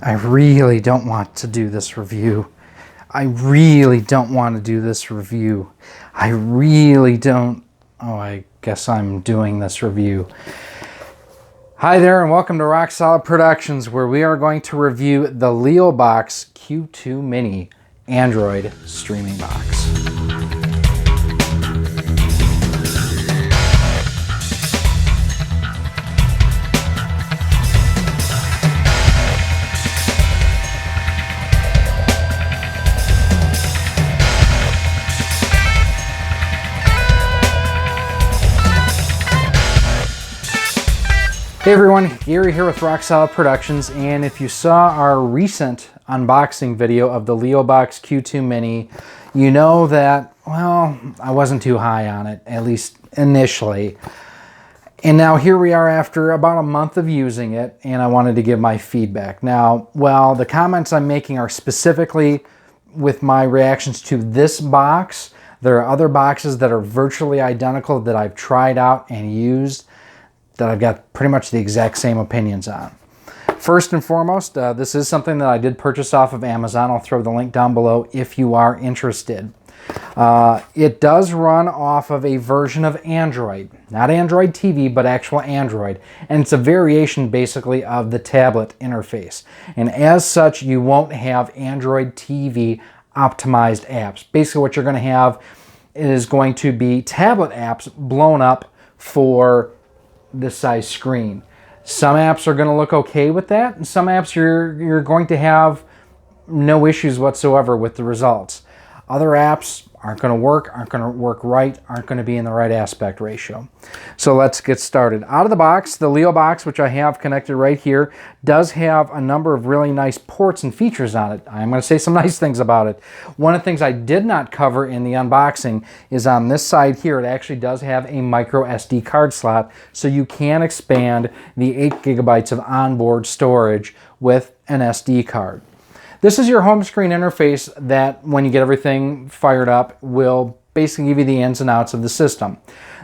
I really don't want to do this review. I really don't want to do this review. I really don't. Oh, I guess I'm doing this review. Hi there and welcome to Rock Solid Productions, where we are going to review the Leelbox Q2 Mini Android streaming box. Hey everyone, Gary here with Rock Solid Productions, and if you saw our recent unboxing video of the Leelbox Q2 Mini, you know that, well, I wasn't too high on it, at least initially. And now here we are after about a month of using it, and I wanted to give my feedback. Now, well, the comments I'm making are specifically with my reactions to this box. There are other boxes that are virtually identical that I've tried out and used, that I've got pretty much the exact same opinions on. First and foremost, this is something that I did purchase off of Amazon. I'll throw the link down below if you are interested. It does run off of a version of Android, not Android TV, but actual Android. And it's a variation basically of the tablet interface. And as such, you won't have Android TV optimized apps. Basically what you're gonna have is going to be tablet apps blown up for this size screen. Some apps are going to look okay with that, and some apps you're going to have no issues whatsoever with the results. Other apps aren't going to work right, aren't going to be in the right aspect ratio. So let's get started. Out of the box, the Leelbox, which I have connected right here, does have a number of really nice ports and features on it. I'm going to say some nice things about it. One of the things I did not cover in the unboxing is on this side here, it actually does have a micro SD card slot, so you can expand the 8 gigabytes of onboard storage with an SD card. This is your home screen interface that, when you get everything fired up, will basically give you the ins and outs of the system.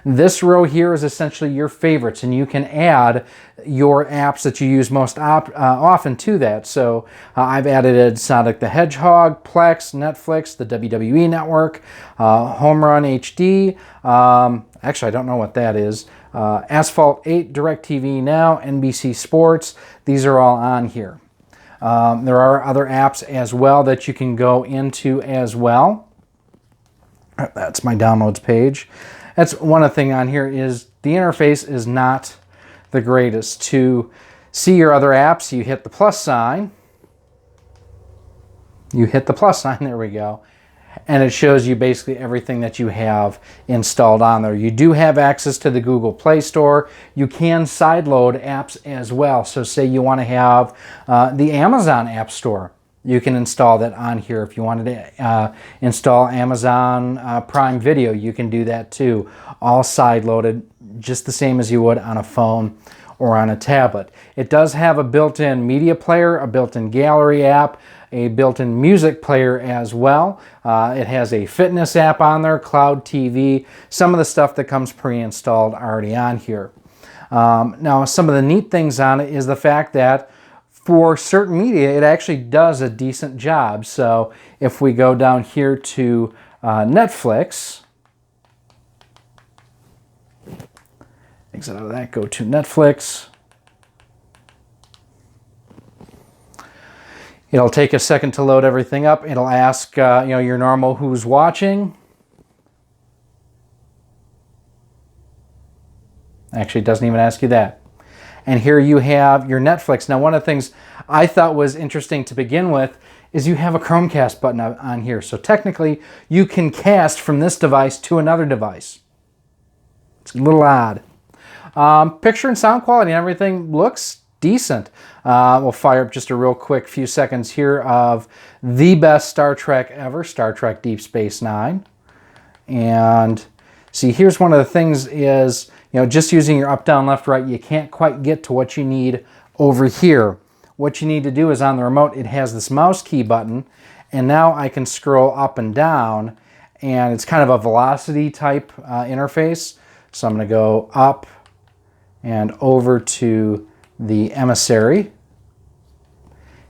This row here is essentially your favorites, and you can add your apps that you use most often to that. So I've added Sonic the Hedgehog, Plex, Netflix, the WWE Network, Home Run HD, actually I don't know what that is, Asphalt 8, DirecTV Now, NBC Sports. These are all on here. There are other apps as well that you can go into as well. That's my downloads page. That's one thing on here is the interface is not the greatest. To see your other apps, you hit the plus sign. You hit the plus sign, there we go. And it shows you basically everything that you have installed on there. You do have access to the Google Play Store. You can sideload apps as well. So say you want to have the Amazon App Store. You can install that on here. If you wanted to install Amazon Prime Video, you can do that too. All sideloaded, just the same as you would on a phone or on a tablet. It does have a built-in media player, a built-in gallery app, a built-in music player as well. It has a fitness app on there, Cloud TV, some of the stuff that comes pre-installed already on here. Now, some of the neat things on it is the fact that for certain media, it actually does a decent job. So if we go down here to Netflix, exit out of that, go to Netflix. It'll take a second to load everything up. It'll ask, your normal who's watching. Actually, it doesn't even ask you that. And here you have your Netflix. Now, one of the things I thought was interesting to begin with is you have a Chromecast button on here. So technically, you can cast from this device to another device. It's a little odd. Picture and sound quality and everything looks decent. We'll fire up just a real quick few seconds here of the best Star Trek ever, Star Trek Deep Space Nine. And see, here's one of the things is, just using your up, down, left, right, you can't quite get to what you need over here. What you need to do is on the remote, it has this mouse key button, and now I can scroll up and down, and it's kind of a velocity type interface. So I'm going to go up and over to the emissary.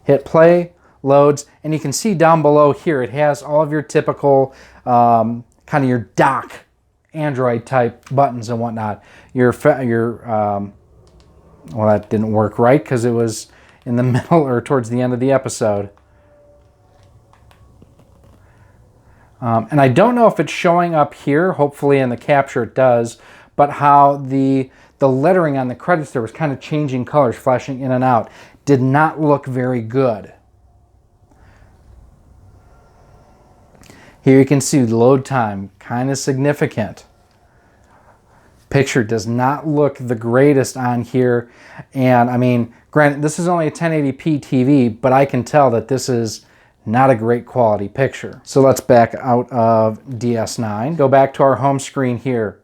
Hit play, loads, and you can see down below here it has all of your typical kind of your dock Android type buttons and whatnot. Well, that didn't work right because it was in the middle or towards the end of the episode. And I don't know if it's showing up here. Hopefully in the capture it does. But how the lettering on the credits there was kind of changing colors, flashing in and out. Did not look very good. Here you can see the load time, kind of significant. Picture does not look the greatest on here. And I mean, granted, this is only a 1080p TV, but I can tell that this is not a great quality picture. So let's back out of DS9. Go back to our home screen here.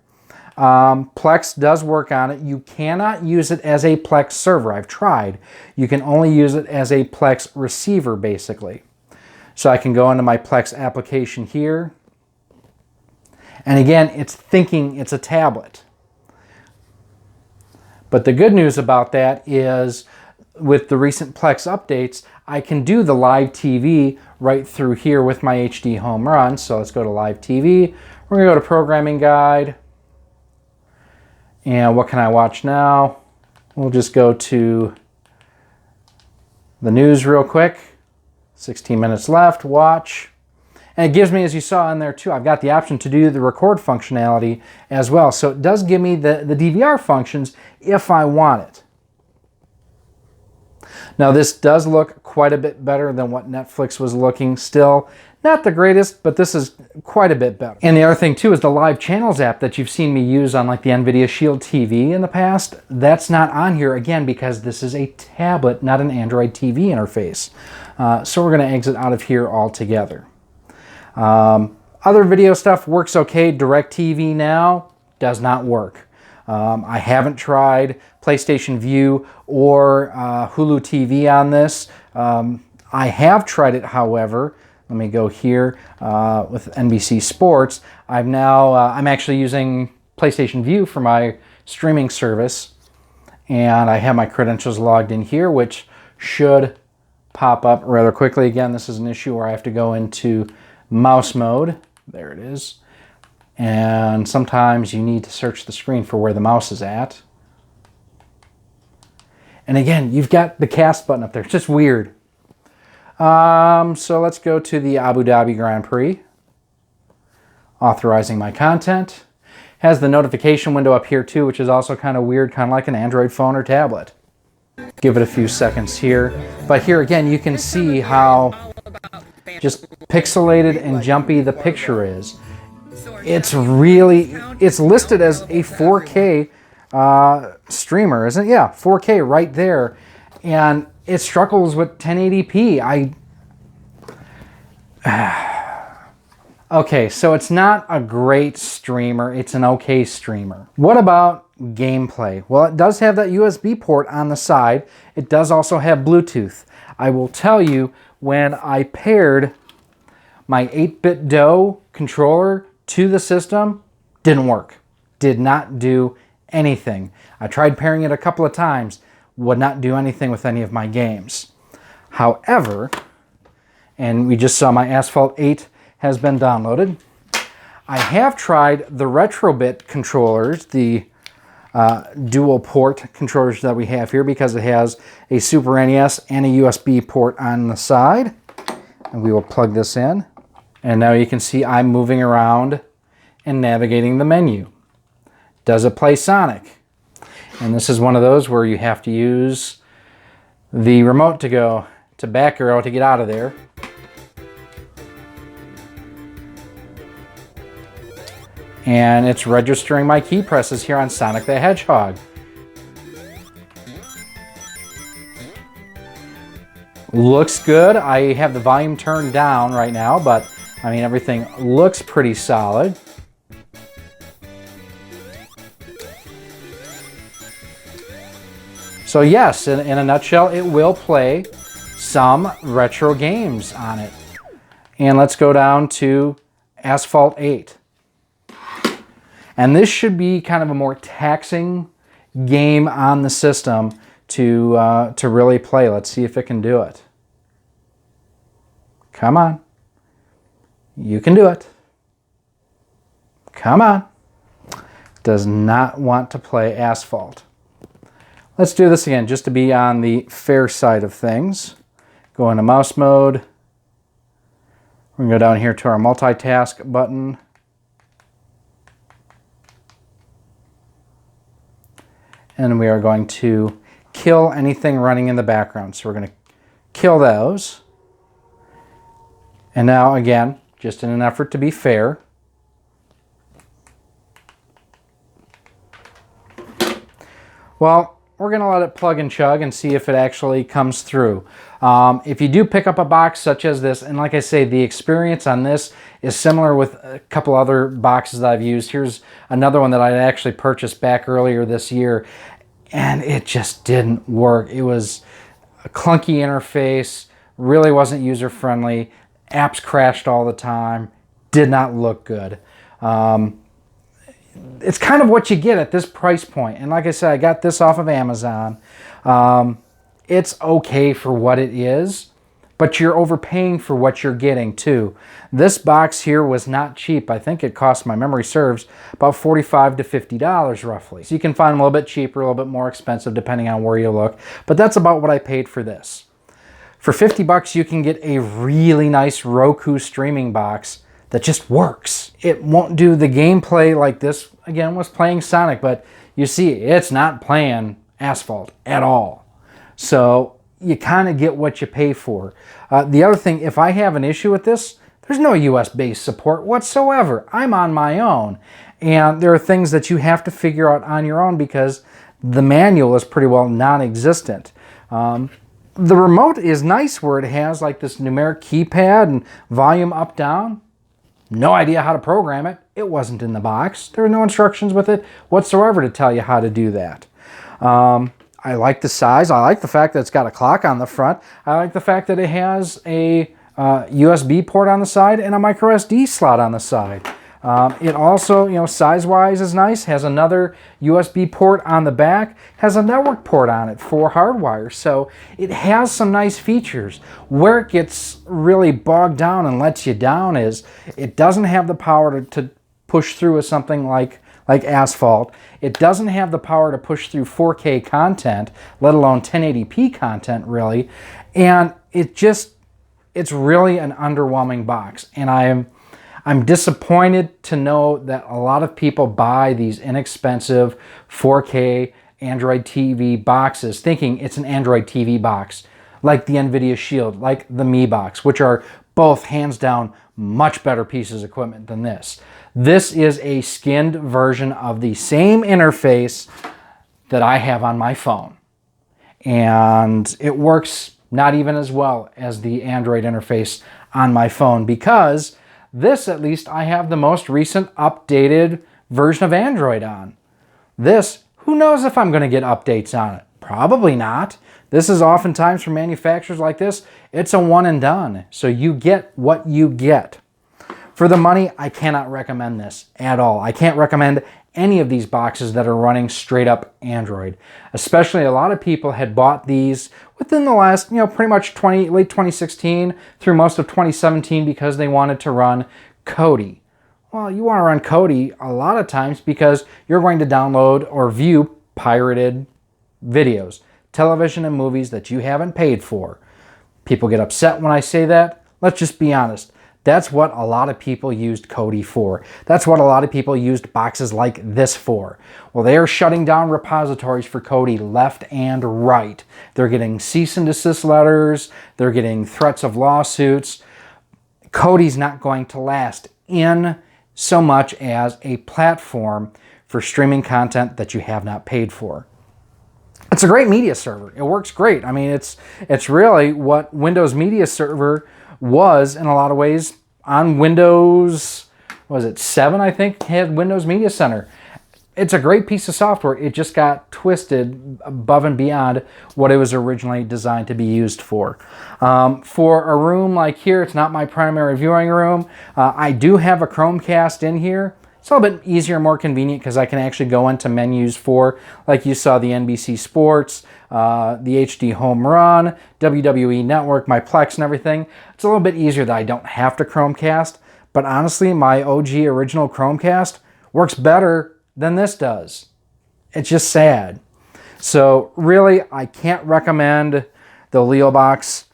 Plex does work on it. You cannot use it as a Plex server. I've tried. You can only use it as a Plex receiver, basically. So I can go into my Plex application here. And again, it's thinking it's a tablet. But the good news about that is with the recent Plex updates, I can do the live TV right through here with my HD home run. So let's go to live TV. We're going to go to programming guide. And what can I watch now? We'll just go to the news real quick. 16 minutes left, watch. And it gives me, as you saw in there too, I've got the option to do the record functionality as well. So it does give me the DVR functions if I want it. Now this does look quite a bit better than what Netflix was looking. Still not the greatest, but this is quite a bit better. And the other thing too is the Live Channels app that you've seen me use on like the nVidia Shield TV in the past. That's not on here again because this is a tablet, not an Android TV interface. So we're going to exit out of here altogether. Other video stuff works okay. DirecTV Now does not work. I haven't tried PlayStation View or Hulu TV on this. I have tried it, however. Let me go here with NBC Sports. I'm actually using PlayStation View for my streaming service, and I have my credentials logged in here, which should pop up rather quickly. Again, this is an issue where I have to go into mouse mode. There it is. And sometimes you need to search the screen for where the mouse is at. And again, you've got the cast button up there. It's just weird. So let's go to the Abu Dhabi Grand Prix. Authorizing my content. Has the notification window up here too, which is also kind of weird, kind of like an Android phone or tablet. Give it a few seconds here. But here again, you can see how just pixelated and jumpy the picture is. It's listed as a 4K streamer, isn't it? Yeah, 4K right there. And it struggles with 1080p. Okay, so it's not a great streamer. It's an okay streamer. What about gameplay? Well, it does have that USB port on the side. It does also have Bluetooth. I will tell you, when I paired my 8-bit DOE controller to the system, didn't work. Did not do anything. I tried pairing it a couple of times, would not do anything with any of my games. However, and we just saw my Asphalt 8 has been downloaded. I have tried the Retrobit controllers, the dual port controllers that we have here, because it has a Super NES and a USB port on the side. And we will plug this in. And now you can see I'm moving around and navigating the menu. Does it play Sonic? And this is one of those where you have to use the remote to go to back arrow to get out of there. And it's registering my key presses here on Sonic the Hedgehog. Looks good. I have the volume turned down right now, but I mean, everything looks pretty solid. So yes, in a nutshell, it will play some retro games on it. And let's go down to Asphalt 8. And this should be kind of a more taxing game on the system to really play. Let's see if it can do it. Come on. You can do it. Come on. Does not want to play asphalt. Let's do this again just to be on the fair side of things. Go into mouse mode. We're going to go down here to our multitask button. And we are going to kill anything running in the background. So we're going to kill those. And now again, just in an effort to be fair, well, we're going to let it plug and chug and see if it actually comes through. If you do pick up a box such as this, and like I say, the experience on this is similar with a couple other boxes that I've used. Here's another one that I actually purchased back earlier this year, and it just didn't work. It was a clunky interface, really wasn't user-friendly, apps crashed all the time, did not look good. It's kind of what you get at this price point. And like I said, I got this off of Amazon. It's okay for what it is, but you're overpaying for what you're getting too. This box here was not cheap. I think it cost, my memory serves, about $45 to $50 roughly. So you can find them a little bit cheaper, a little bit more expensive depending on where you look. But that's about what I paid for this. For 50 bucks, you can get a really nice Roku streaming box that just works. It won't do the gameplay like this, again, was playing Sonic, but you see, it's not playing Asphalt at all. So you kind of get what you pay for. The other thing, if I have an issue with this, there's no US-based support whatsoever. I'm on my own. And there are things that you have to figure out on your own because the manual is pretty well non-existent. The remote is nice where it has like this numeric keypad and volume up, down. No idea how to program it. It wasn't in the box. There were no instructions with it whatsoever to tell you how to do that. I like the size. I like the fact that it's got a clock on the front. I like the fact that it has a USB port on the side and a micro SD slot on the side. It also, you know, size-wise is nice. Has another USB port on the back. Has a network port on it for hardwire. So it has some nice features. Where it gets really bogged down and lets you down is it doesn't have the power to push through with something like Asphalt. It doesn't have the power to push through 4K content, let alone 1080p content, really. And it's really an underwhelming box. And I'm disappointed to know that a lot of people buy these inexpensive 4K Android TV boxes thinking it's an Android TV box, like the nVidia Shield, like the MiBox, which are both hands down much better pieces of equipment than this. This is a skinned version of the same interface that I have on my phone. And it works not even as well as the Android interface on my phone because this, at least, I have the most recent updated version of Android on. This, who knows if I'm going to get updates on it? Probably not. This is oftentimes for manufacturers like this, it's a one and done. So you get what you get. For the money, I cannot recommend this at all. I can't recommend any of these boxes that are running straight up Android. Especially a lot of people had bought these within the last, pretty much late 2016 through most of 2017 because they wanted to run Kodi. Well, you want to run Kodi a lot of times because you're going to download or view pirated videos, television and movies that you haven't paid for. People get upset when I say that. Let's just be honest. That's what a lot of people used Kodi for. That's what a lot of people used boxes like this for. Well, they are shutting down repositories for Kodi left and right. They're getting cease and desist letters. They're getting threats of lawsuits. Kodi's not going to last in so much as a platform for streaming content that you have not paid for. It's a great media server. It works great. I mean, it's really what Windows Media Server was in a lot of ways on Windows, was it 7, I think, had Windows Media Center. It's a great piece of software. It just got twisted above and beyond what it was originally designed to be used for. For a room like here, it's not my primary viewing room. I do have a Chromecast in here. It's a little bit easier, more convenient because I can actually go into menus for, like you saw, the NBC Sports, the HD Home Run, WWE Network, my Plex and everything. It's a little bit easier that I don't have to Chromecast, but honestly, my OG original Chromecast works better than this does. It's just sad. So really, I can't recommend the Leelbox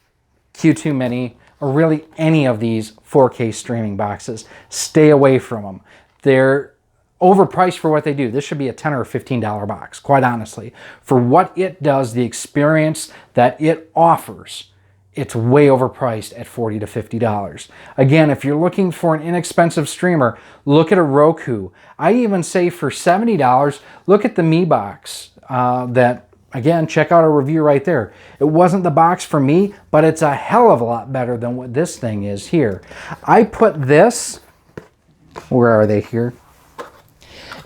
Q2 Mini or really any of these 4K streaming boxes. Stay away from them. They're overpriced for what they do. This should be a $10 or $15 box, quite honestly. For what it does, the experience that it offers, it's way overpriced at $40 to $50. Again, if you're looking for an inexpensive streamer, look at a Roku. I even say for $70, look at the MiBox. Again, check out our review right there. It wasn't the box for me, but it's a hell of a lot better than what this thing is here. I put this, where are they here?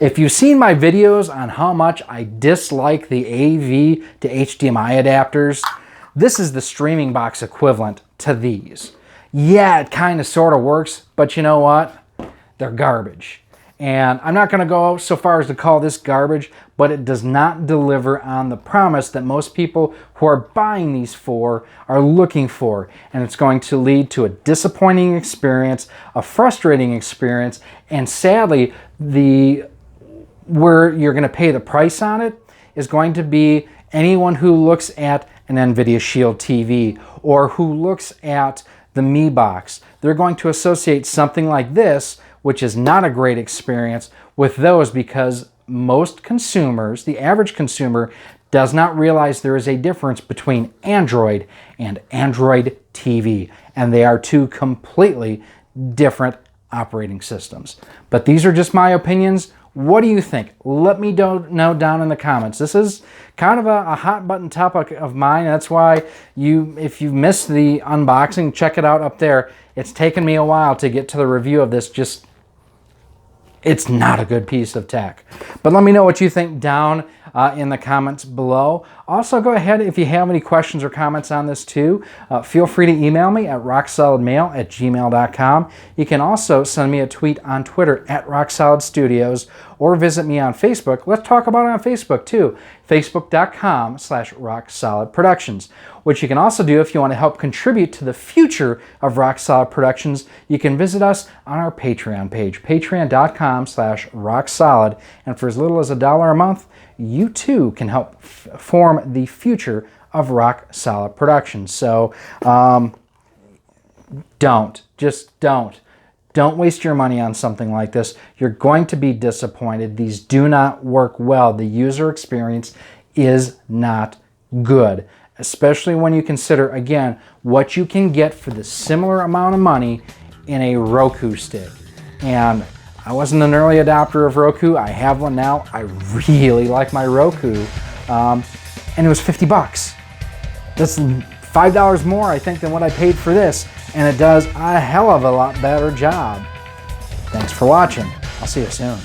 If you've seen my videos on how much I dislike the AV to HDMI adapters, this is the streaming box equivalent to these. Yeah, it kind of sort of works, but you know what? They're garbage. And I'm not going to go so far as to call this garbage, but it does not deliver on the promise that most people who are buying these for are looking for. And it's going to lead to a disappointing experience, a frustrating experience, and sadly, where you're going to pay the price on it is going to be anyone who looks at an nVidia Shield TV or who looks at the MiBox. They're going to associate something like this, which is not a great experience, with those because most consumers, the average consumer, does not realize there is a difference between Android and Android TV, and they are two completely different operating systems. But these are just my opinions. What do you think? Let me know down in the comments. This is kind of a hot button topic of mine. That's why if you missed the unboxing, check it out up there. It's taken me a while to get to the review of this. It's not a good piece of tech. But let me know what you think down in the comments below. Also, go ahead, if you have any questions or comments on this too, feel free to email me at rocksolidmail@gmail.com. You can also send me a tweet on Twitter at rocksolidstudios or visit me on Facebook. Let's talk about it on Facebook too. Facebook.com/rocksolidproductions. Which you can also do if you want to help contribute to the future of Rock Solid Productions. You can visit us on our Patreon page, patreon.com/rocksolid. And for as little as $1 a month, you too can help form the future of Rock Solid Productions. So don't waste your money on something like this. You're going to be disappointed. These do not work well. The user experience is not good, especially when you consider, again, what you can get for the similar amount of money in a Roku stick. And I wasn't an early adopter of Roku. I have one now. I really like my Roku. And it was 50 bucks. That's $5 more, I think, than what I paid for this. And it does a hell of a lot better job. Thanks for watching. I'll see you soon.